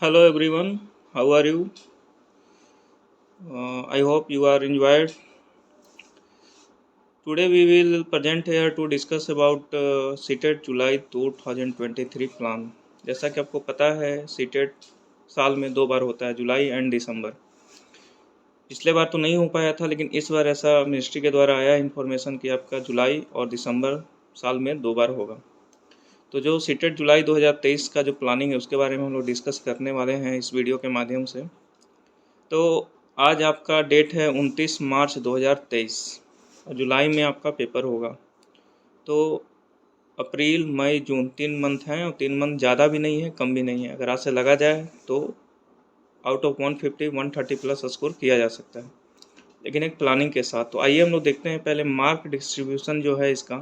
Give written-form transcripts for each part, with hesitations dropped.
Hello everyone, how are you? I hope you are enjoyed. Today we will present here to discuss about CTET July 2023 plan. जैसा कि आपको पता है CTET साल में दो बार होता है, जुलाई एंड दिसंबर। पिछले बार तो नहीं हो पाया था, लेकिन इस बार ऐसा मिनिस्ट्री के द्वारा आया इन्फॉर्मेशन कि आपका जुलाई और दिसंबर साल में दो बार होगा। तो जो CTET जुलाई 2023 का जो प्लानिंग है उसके बारे में हम लोग डिस्कस करने वाले हैं इस वीडियो के माध्यम से। तो आज आपका डेट है 29 मार्च 2023 और जुलाई में आपका पेपर होगा। तो अप्रैल मई जून 3 मंथ हैं और 3 मंथ ज़्यादा भी नहीं है कम भी नहीं है। अगर आज से लगा जाए तो आउट ऑफ 150 130 प्लस स्कोर किया जा सकता है, लेकिन एक प्लानिंग के साथ। तो आइए हम लोग देखते हैं पहले मार्क डिस्ट्रीब्यूशन जो है इसका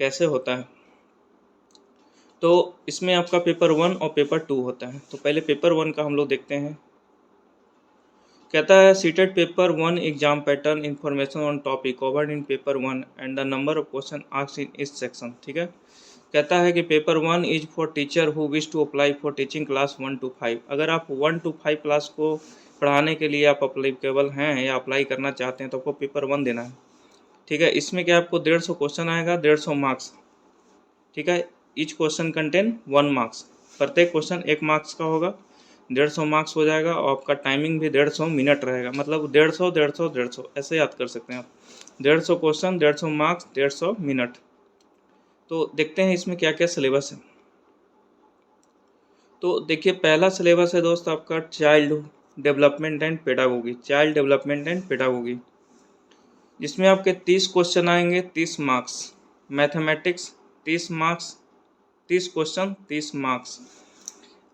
कैसे होता है। तो इसमें आपका पेपर 1 और पेपर 2 होता है। तो पहले पेपर 1 का हम लोग देखते हैं। कहता है CTET paper 1 exam pattern information on topic covered in paper 1 and the number of question asked in इस सेक्शन। ठीक है, कहता है कि paper 1 is for teacher who wish to apply for teaching class 1 to 5। अगर आप 1 to 5 क्लास को पढ़ाने के लिए आप अप्लीकेबल हैं या अप्लाई करना चाहते हैं तो आपको पेपर 1 देना है। ठीक है, इसमें क्या आपको 150 क्वेश्चन आएगा, 150 मार्क्स। ठीक है, ईच क्वेश्चन कंटेन 1 मार्क्स। प्रत्येक क्वेश्चन 1 मार्क्स का होगा, 150 मार्क्स हो जाएगा और आपका टाइमिंग भी 150 मिनट रहेगा। मतलब 150 150 150 ऐसे याद कर सकते हैं आप। 150 क्वेश्चन, 150 मार्क्स, 150 मिनट। तो देखते हैं इसमें क्या क्या सिलेबस है। तो देखिए पहला सिलेबस है दोस्त आपका child development and pedagogy. Child development and pedagogy, जिसमें आपके 30 क्वेश्चन आएंगे, 30 marks. Mathematics 30 marks, 30 question 30 marks.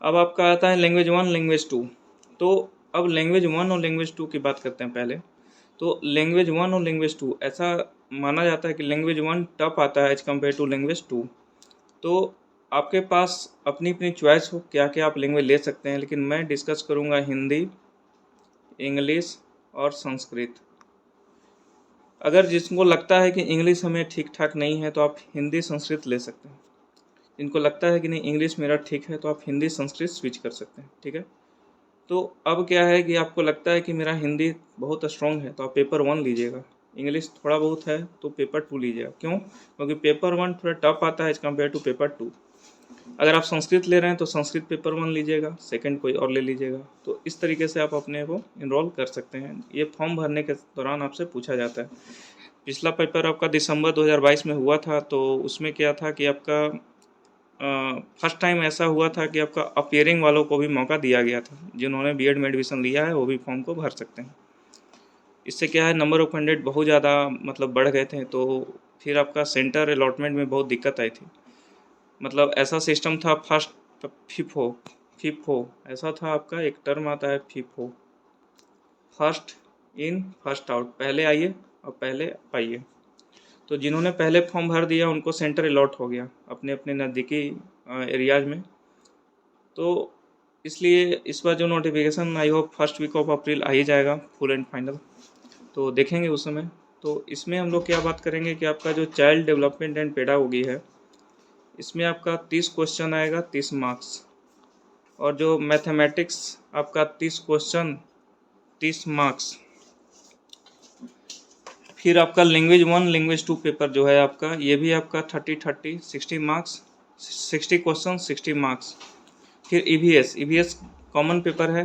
अब आपका आता है लैंग्वेज 1 लैंग्वेज 2। तो अब लैंग्वेज 1 और लैंग्वेज 2 की बात करते हैं पहले। तो लैंग्वेज 1 और लैंग्वेज 2 ऐसा माना जाता है कि लैंग्वेज 1 टफ आता है एज कम्पेयर टू लैंग्वेज 2। तो आपके पास अपनी अपनी चॉइस हो क्या क्या आप लैंग्वेज ले सकते हैं, लेकिन मैं डिस्कस करूँगा हिंदी, इंग्लिश और संस्कृत। अगर जिसको लगता है कि इंग्लिश हमें ठीक ठाक नहीं है तो आप हिंदी संस्कृत ले सकते हैं। जिनको लगता है कि नहीं इंग्लिश मेरा ठीक है तो आप हिंदी संस्कृत स्विच कर सकते हैं। ठीक है, तो अब क्या है कि आपको लगता है कि मेरा हिंदी बहुत स्ट्रॉन्ग है तो आप पेपर 1 लीजिएगा। इंग्लिश थोड़ा बहुत है तो पेपर 2 लीजिएगा। क्यों? क्योंकि पेपर 1 थोड़ा टफ आता है एज कम्पेयर टू पेपर 2। अगर आप संस्कृत ले रहे हैं तो संस्कृत पेपर 1 लीजिएगा, सेकंड कोई और ले लीजिएगा। तो इस तरीके से आप अपने को इनरोल कर सकते हैं। ये फॉर्म भरने के दौरान आपसे पूछा जाता है। पिछला पेपर आपका दिसंबर 2022 में हुआ था, तो उसमें क्या था कि आपका फर्स्ट टाइम ऐसा हुआ था कि आपका अपियरिंग वालों को भी मौका दिया गया था। जिन्होंने बीएड में एडमिशन लिया है वो भी फॉर्म को भर सकते हैं। इससे क्या है, नंबर ऑफ़ कैंडिडेट बहुत ज़्यादा मतलब बढ़ गए थे, तो फिर आपका सेंटर अलॉटमेंट में बहुत दिक्कत आई थी। मतलब ऐसा सिस्टम था, फर्स्ट फिफो फिफो ऐसा था। आपका एक टर्म आता है FIFO, first in first out, पहले आइए और पहले पाइए। तो जिन्होंने पहले फॉर्म भर दिया उनको सेंटर अलॉट हो गया अपने अपने नज़दीकी एरियाज में। तो इसलिए इस बार जो notification I hope first week of April आ ही जाएगा फुल एंड फाइनल, तो देखेंगे उस समय। तो इसमें हम लोग क्या बात करेंगे कि आपका जो चाइल्ड डेवलपमेंट एंड पेडागोगी है, इसमें आपका 30 क्वेश्चन आएगा, 30 मार्क्स। और जो मैथमेटिक्स आपका 30 क्वेश्चन 30 मार्क्स। फिर आपका लैंग्वेज 1 लैंग्वेज 2 पेपर जो है आपका, ये भी आपका 30 60 मार्क्स, 60 क्वेश्चन 60 मार्क्स। फिर ईवीएस कॉमन पेपर है,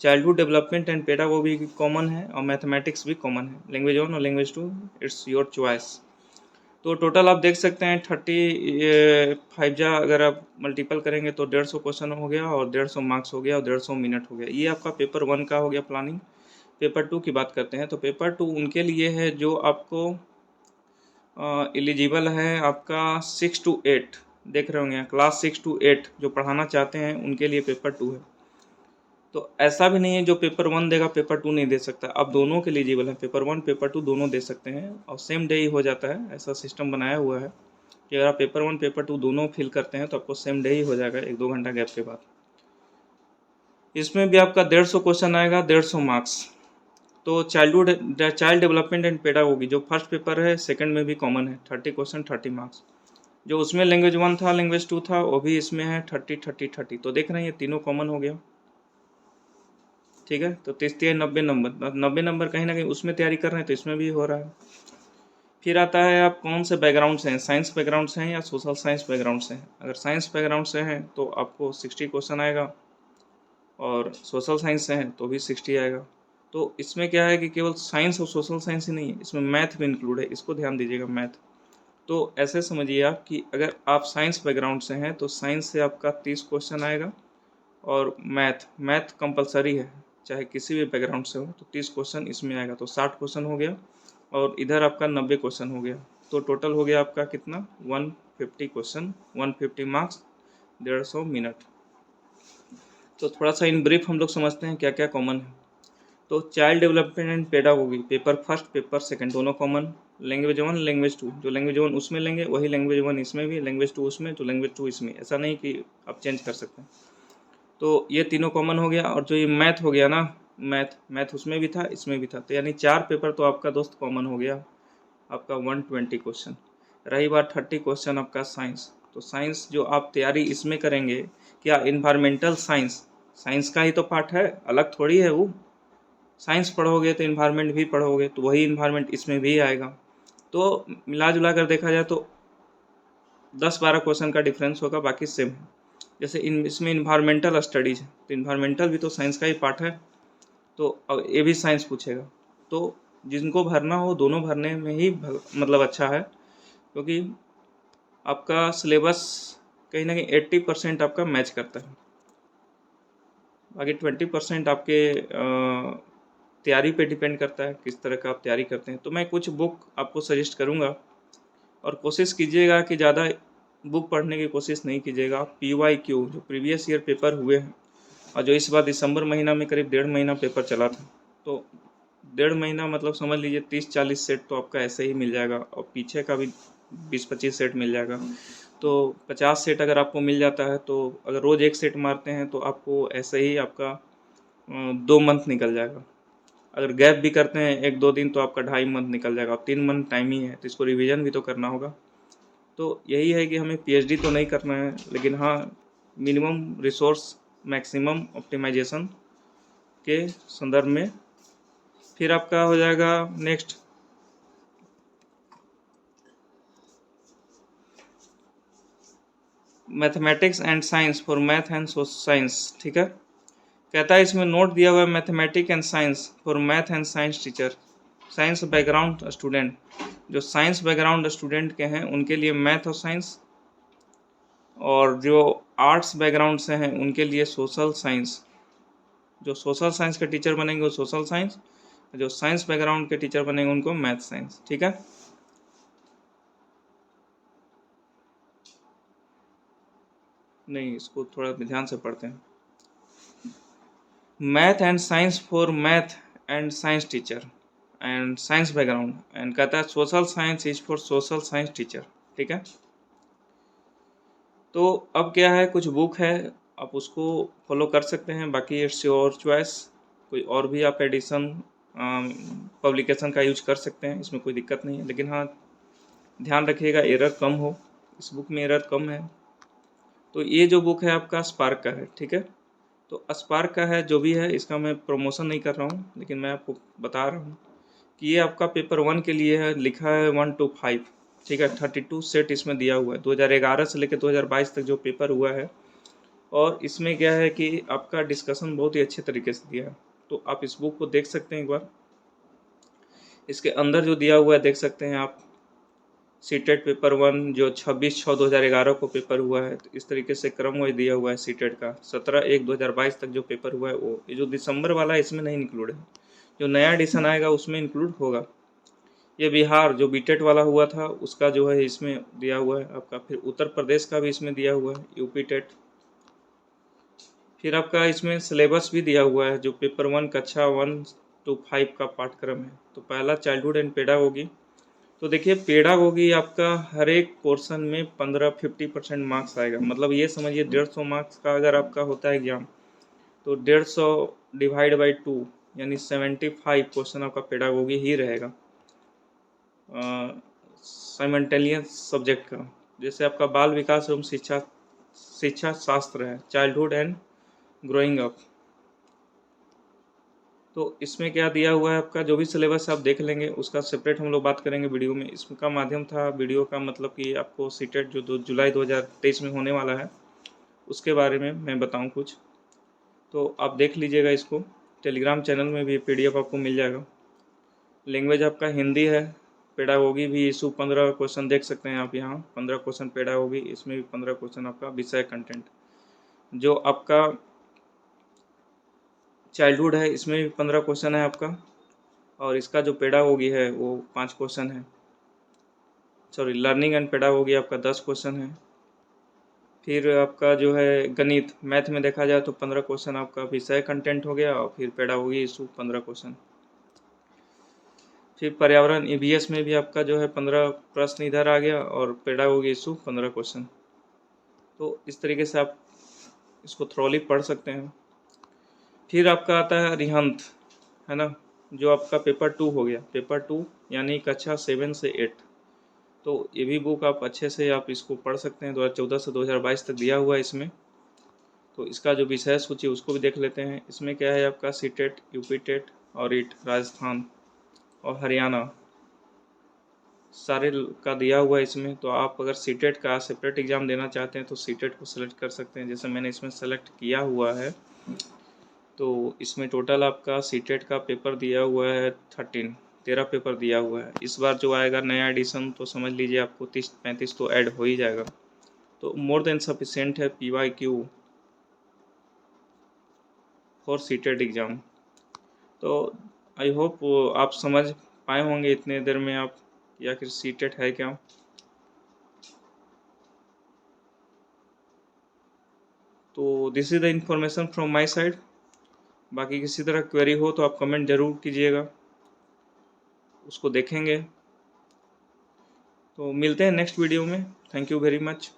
चाइल्डहुड डेवलपमेंट एंड पेडागोगी भी कॉमन है और मैथमेटिक्स भी कॉमन है। लैंग्वेज 1 और लैंग्वेज 2 इट्स योर चॉइस। तो टोटल आप देख सकते हैं 35 जा अगर आप मल्टीपल करेंगे तो 150 क्वेश्चन हो गया और 150 मार्क्स हो गया और 150 मिनट हो गया। ये आपका पेपर 1 का हो गया प्लानिंग। पेपर 2 की बात करते हैं। तो पेपर 2 उनके लिए है जो आपको एलिजिबल है आपका 6 to 8, देख रहे होंगे क्लास 6 to 8 जो पढ़ाना चाहते हैं उनके लिए पेपर 2 है। तो ऐसा भी नहीं है जो पेपर 1 देगा पेपर 2 नहीं दे सकता। आप दोनों के एलिजिबल हैं, पेपर 1 पेपर 2 दोनों दे सकते हैं और सेम डे ही हो जाता है। ऐसा सिस्टम बनाया हुआ है कि अगर आप पेपर 1 पेपर 2 दोनों फिल करते हैं तो आपको सेम डे ही हो जाएगा, 1-2 घंटा गैप के बाद। इसमें भी आपका 150 क्वेश्चन आएगा, 150 मार्क्स। तो चाइल्ड डेवलपमेंट एंड पेडागोगी जो फर्स्ट पेपर है सेकंड में भी कॉमन है, 30 क्वेश्चन 30 मार्क्स। जो उसमें लैंग्वेज 1 था लैंग्वेज 2 था वो भी इसमें है 30 30 30। तो देख रहे हैं ये तीनों कॉमन हो गया। ठीक है। तो 30 90 नंबर, 90 नंबर कहीं ना कहीं उसमें तैयारी कर रहे हैं तो इसमें भी हो रहा है। फिर आता है आप कौन से बैकग्राउंड से हैं, साइंस बैकग्राउंड से हैं या सोशल साइंस बैकग्राउंड से हैं। अगर साइंस बैकग्राउंड से हैं तो आपको 60 क्वेश्चन आएगा, और सोशल साइंस से हैं तो भी 60 आएगा। तो इसमें क्या है कि केवल साइंस और सोशल साइंस ही नहीं है, इसमें मैथ भी इंक्लूड है, इसको ध्यान दीजिएगा मैथ। तो ऐसे समझिए आप कि अगर आप साइंस बैकग्राउंड से हैं तो साइंस से आपका 30 क्वेश्चन आएगा, और मैथ कंपलसरी है चाहे किसी भी बैकग्राउंड से हो, तो 30 क्वेश्चन इसमें आएगा, तो 60 क्वेश्चन हो गया, और इधर आपका 90 क्वेश्चन हो गया। तो टोटल हो गया आपका कितना, 150 क्वेश्चन, 150 मार्क्स, 150 मिनट। तो थोड़ा सा इन ब्रीफ हम लोग समझते हैं क्या क्या कॉमन है। तो child development and pedagogy, paper first paper second दोनों कॉमन। लैंग्वेज 1 लैंग्वेज 2, जो लैंग्वेज 1 उसमें लेंगे वही लैंग्वेज 1 इसमें भी, लैंग्वेज 2 उसमें तो लैंग्वेज 2 इसमें, ऐसा नहीं कि आप चेंज कर सकते हैं। तो ये तीनों कॉमन हो गया, और जो ये मैथ हो गया ना, मैथ उसमें भी था इसमें भी था, तो यानी 4 पेपर तो आपका दोस्त कॉमन हो गया, आपका 120 क्वेश्चन। रही बात 30 क्वेश्चन आपका साइंस, तो साइंस जो आप तैयारी इसमें करेंगे, क्या इन्वायरमेंटल साइंस, साइंस का ही तो पार्ट है, अलग थोड़ी है वो। साइंस पढ़ोगे तो इन्वायरमेंट भी पढ़ोगे, तो वही इन्वायरमेंट इसमें भी आएगा। तो मिला जुला कर देखा जाए तो 10-12 क्वेश्चन का डिफरेंस होगा, बाकी सेम है। जैसे इसमें इन्वायरमेंटल स्टडीज है, तो इन्वायरमेंटल भी तो साइंस का ही पार्ट है, तो अब ये भी साइंस पूछेगा। तो जिनको भरना हो दोनों भरने में ही मतलब अच्छा है, क्योंकि आपका सिलेबस कहीं ना कहीं 80% आपका मैच करता है, बाकी 20% आपके तैयारी पे डिपेंड करता है किस तरह का आप तैयारी करते हैं। तो मैं कुछ बुक आपको सजेस्ट करूँगा, और कोशिश कीजिएगा कि ज़्यादा बुक पढ़ने की कोशिश नहीं कीजिएगा। PYQ जो प्रीवियस ईयर पेपर हुए हैं, और जो इस बार दिसंबर महीना में करीब 1.5 महीना पेपर चला था, तो 1.5 महीना मतलब समझ लीजिए 30-40 सेट तो आपका ऐसे ही मिल जाएगा, और पीछे का भी 20-25 सेट मिल जाएगा। तो 50 सेट अगर आपको मिल जाता है, तो अगर रोज़ एक सेट मारते हैं तो आपको ऐसे ही आपका 2 मंथ निकल जाएगा। अगर गैप भी करते हैं 1-2 दिन तो आपका 2.5 मंथ निकल जाएगा, और 3 मंथ टाइम ही है, तो इसको रिवीजन भी तो करना होगा। तो यही है कि हमें PhD तो नहीं करना है, लेकिन हाँ मिनिमम रिसोर्स मैक्सिमम ऑप्टिमाइजेशन के संदर्भ में। फिर आपका हो जाएगा next mathematics and science for math and science, ठीक है। कहता है इसमें नोट दिया हुआ है, mathematics and science for math and science teacher, science background student. जो साइंस बैकग्राउंड स्टूडेंट के हैं उनके लिए मैथ और साइंस, और जो आर्ट्स बैकग्राउंड से हैं उनके लिए सोशल साइंस। जो सोशल साइंस के टीचर बनेंगे वो सोशल साइंस, जो साइंस बैकग्राउंड के टीचर बनेंगे उनको मैथ साइंस, ठीक है। नहीं, इसको थोड़ा ध्यान से पढ़ते हैं। Math and science for math and science teacher and science background, and कहता है social science is for social science teacher, ठीक है। तो अब क्या है, कुछ बुक है आप उसको फॉलो कर सकते हैं, बाकी इट्स योर चॉइस। कोई और भी आप एडिशन पब्लिकेशन का यूज कर सकते हैं, इसमें कोई दिक्कत नहीं है, लेकिन हाँ ध्यान रखिएगा एरर कम हो, इस बुक में एरर कम है। तो ये जो बुक है आपका स्पार्क का है, ठीक है। तो स्पार्क का है जो भी है, इसका मैं प्रमोशन नहीं कर रहा हूँ, लेकिन मैं आपको बता रहा हूँ कि ये आपका पेपर 1 के लिए है, लिखा है 1 to 5, ठीक है। 32 सेट इसमें दिया हुआ है, 2011 से लेकर 2022 तक जो पेपर हुआ है। और इसमें क्या है कि आपका डिस्कशन बहुत ही अच्छे तरीके से दिया है, तो आप इस बुक को देख सकते हैं एक बार। इसके अंदर जो दिया हुआ है देख सकते हैं आप, सीटेट पेपर 1 जो 26/6/2011 को पेपर हुआ है, तो इस तरीके से क्रम वाइज दिया हुआ है सीटेट का। 17/1/2022 तक जो पेपर हुआ है वो, ये जो दिसंबर वाला है इसमें नहीं इंक्लूड है, जो नया एडिशन आएगा उसमें इंक्लूड होगा। ये बिहार जो बीटेट वाला हुआ था उसका जो है इसमें दिया हुआ है आपका, फिर उत्तर प्रदेश का भी इसमें दिया हुआ है, यूपी टेट। फिर आपका इसमें सिलेबस भी दिया हुआ है, जो पेपर 1 कक्षा 1 to 5 का पाठ्यक्रम है। तो पहला चाइल्डहुड एंड पेडागोगी। तो देखिए पेडागोगी आपका हर एक पोर्शन में 15-50% मार्क्स आएगा, मतलब ये समझिए 150 मार्क्स का अगर आपका होता है एग्जाम, तो 150 डिवाइड बाई 2 यानी 75 क्वेश्चन आपका पेडागोगी ही रहेगा, साइमल्टेनियस सब्जेक्ट का। जैसे आपका बाल विकास एवं शिक्षा शास्त्र है, चाइल्डहुड एंड ग्रोइंग अप, तो इसमें क्या दिया हुआ है आपका, जो भी सिलेबस आप देख लेंगे उसका सेपरेट हम लोग बात करेंगे वीडियो में। इसका माध्यम था वीडियो का, मतलब कि आपको सीटेट जो जुलाई 2023 में होने वाला है उसके बारे में मैं बताऊं कुछ। तो आप देख लीजिएगा इसको, टेलीग्राम चैनल में भी PDF आपको मिल जाएगा। लैंग्वेज आपका हिंदी है। पेडागोगी भी इशू 15 क्वेश्चन देख सकते हैं आप यहाँ, 15 क्वेश्चन पेडागोगी, इसमें भी 15 क्वेश्चन आपका विषय कंटेंट। जो आपका चाइल्डहुड है इसमें भी 15 क्वेश्चन है आपका, और इसका जो पेडागोगी है वो 5 क्वेश्चन है। सॉरी, लर्निंग एंड पेडागोगी आपका 10 क्वेश्चन है। फिर आपका जो है गणित मैथ में देखा जाए तो 15 क्वेश्चन आपका विषय कंटेंट हो गया, और फिर पेडागोगी इशू 15 क्वेश्चन। फिर पर्यावरण EVS में भी आपका जो है 15 प्रश्न इधर आ गया, और पेडागोगी इशू 15 क्वेश्चन। तो इस तरीके से आप इसको थ्रोली पढ़ सकते हैं। फिर आपका आता है अरिहंत, है ना, जो आपका पेपर 2 हो गया। पेपर 2 यानी कक्षा 7 से 8। तो ये भी बुक आप अच्छे से आप इसको पढ़ सकते हैं। 2014 से 2022 तक दिया हुआ है इसमें। तो इसका जो विषय सूची उसको भी देख लेते हैं। इसमें क्या है आपका सीटेट, यूपी टेट और ईट राजस्थान और हरियाणा सारे का दिया हुआ है इसमें। तो आप अगर सीटेट का सेपरेट एग्ज़ाम देना चाहते हैं तो सीटेट को सेलेक्ट कर सकते हैं, जैसे मैंने इसमें सेलेक्ट किया हुआ है। तो इसमें टोटल आपका सीटेट का पेपर दिया हुआ है 13 पेपर दिया हुआ है। इस बार जो आएगा नया एडिशन तो समझ लीजिए आपको 30-35 तो ऐड हो ही जाएगा। तो मोर देन सफिशेंट है PYQ फॉर सीटेट एग्ज़ाम। तो आई होप आप समझ पाए होंगे इतने देर में आप, या फिर सीटेट है क्या। तो this is the information from my side. बाकी किसी तरह क्वेरी हो तो आप कमेंट ज़रूर कीजिएगा, उसको देखेंगे। तो मिलते हैं नेक्स्ट वीडियो में। Thank you very much.